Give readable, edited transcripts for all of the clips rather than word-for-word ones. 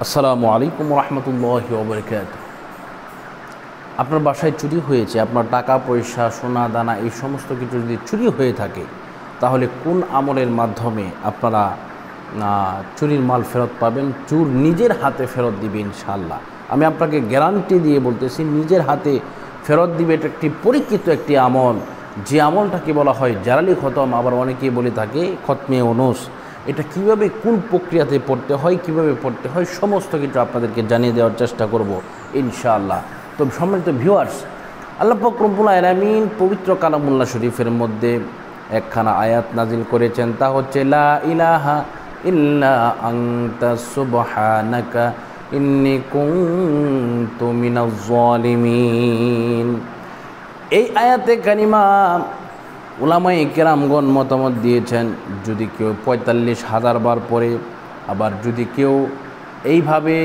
আসসালামু আলাইকুম রহমতুল্লাহি ওয়া বারাকাতুহু। আপনার বাসায় চুরি হয়েছে, আপনার টাকা পয়সা সোনা দানা এই সমস্ত কিছু যদি চুরি হয়ে থাকে, তাহলে কোন আমলের মাধ্যমে আপনারা চুরির মাল ফেরত পাবেন? চোর নিজের হাতে ফেরত দিবে ইনশাআল্লাহ। আমি আপনাকে গ্যারান্টি দিয়ে বলতেছি, নিজের হাতে ফেরত দিবে। এটা একটি পরীক্ষিত একটি আমল, যে আমলটাকে বলা হয় জালালি খতম, আবার অনেকেই বলে থাকে খতমে ওনুস। এটা কিভাবে কোন প্রক্রিয়াতে পড়তে হয়, কিভাবে পড়তে হয়, সমস্ত কিছু আপনাদেরকে জানিয়ে দেওয়ার চেষ্টা করব ইনশাআল্লাহ। তো সম্মানিত ভিউয়ার্স, আল্লাহ পাক রব্বুল আলামিন পবিত্র কালামুল্লাহ শরীফের মধ্যে একখানা আয়াত নাজিল করেছেন, তা হচ্ছে লা ইলাহা ইল্লা আনতা সুবহানাকা ইন্নী কুনতু মিনাজ জালিমিন। এই আয়াতে কারিমা উলামায়ে কেরামগণ মতামত দিয়েছেন, যদি কেউ ৪৫,০০০ বার পড়ে, আবার যদি কেউ এইভাবে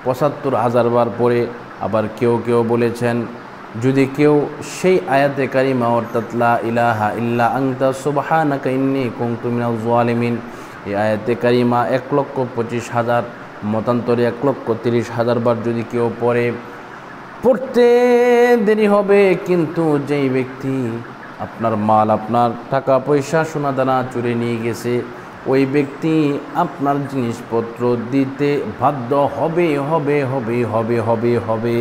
৭৫,০০০ বার পড়ে, আবার কেউ কেউ বলেছেন যদি কেউ সেই আয়াতে কারিমা অর্থাৎ লা ইলাহা ইল্লা আনতা সুবহানাকা ইন্নী কুনতু মিনাজ জালিমিন, এই আয়াতে কারিমা ১,২৫,০০০, মতান্তরে ১,৩০,০০০ বার যদি কেউ পড়তে দেরি হবে। কিন্তু যেই ব্যক্তি আপনার মাল, আপনার টাকা পয়সা সোনা দানা চুরি নিয়ে গেছে, ওই ব্যক্তি আপনার জিনিসপত্র দিতে বাধ্য হবে হবে হবে হবে হবে হবে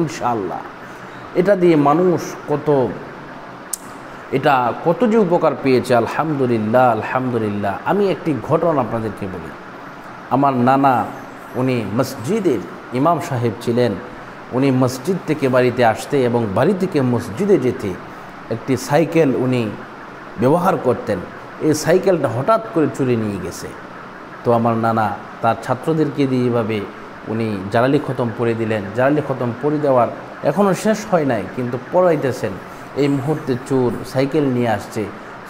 ইনশাআল্লাহ। এটা দিয়ে মানুষ কত যে উপকার পেয়েছে, আলহামদুলিল্লাহ আলহামদুলিল্লাহ। আমি একটি ঘটনা আপনাদেরকে বলি। আমার নানা, উনি মসজিদের ইমাম সাহেব ছিলেন। উনি মসজিদ থেকে বাড়িতে আসতে এবং বাড়ি থেকে মসজিদে যেতে একটি সাইকেল উনি ব্যবহার করতেন। এই সাইকেলটা হঠাৎ করে চুরি নিয়ে গেছে। তো আমার নানা তার ছাত্রদেরকে দিয়ে এভাবে উনি জালালি খতম পড়ে দিলেন। জালালি খতম পড়ে দেওয়ার এখনও শেষ হয় নাই, কিন্তু পড়াইতেছেন। এই মুহূর্তে চোর সাইকেল নিয়ে আসছে,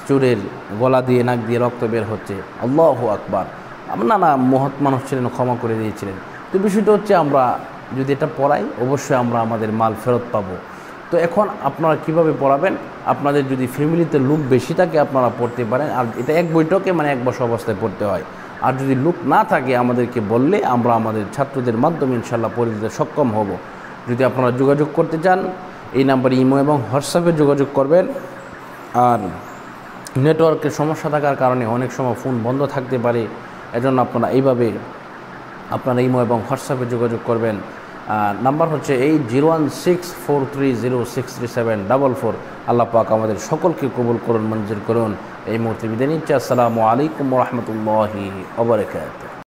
চোরের গলা দিয়ে নাক দিয়ে রক্ত বের হচ্ছে। আল্লাহু আকবার। আমার নানা মহৎ মানুষ ছিলেন, ক্ষমা করে দিয়েছিলেন। তো বিষয়টা হচ্ছে, আমরা যদি এটা পড়াই, অবশ্যই আমরা আমাদের মাল ফেরত পাবো। তো এখন আপনারা কিভাবে পড়াবেন? আপনাদের যদি ফ্যামিলিতে লোক বেশি থাকে, আপনারা পড়তে পারেন। আর এটা এক বৈঠকে, মানে এক বছর অবস্থায় পড়তে হয়। আর যদি লোক না থাকে, আমাদেরকে বললে আমরা আমাদের ছাত্রদের মাধ্যমে ইনশাআল্লাহ পড়ে দিতে সক্ষম হব। যদি আপনারা যোগাযোগ করতে চান, এই নাম্বারে ইমো এবং হোয়াটসঅ্যাপে যোগাযোগ করবেন। আর নেটওয়ার্কের সমস্যা থাকার কারণে অনেক সময় ফোন বন্ধ থাকতে পারে, এজন্য আপনারা এইভাবে আপনারা ইমো এবং হোয়াটসঅ্যাপে যোগাযোগ করবেন। নাম্বার হচ্ছে 801643063744। আল্লাহ পাক আমাদের সকলকে কবুল করুন, মঞ্জুর করুন। এই মুহূর্তে বিদায় নিচ্ছি। আসসালামু আলাইকুম ওয়া রাহমাতুল্লাহি ওয়া বারাকাতুহু।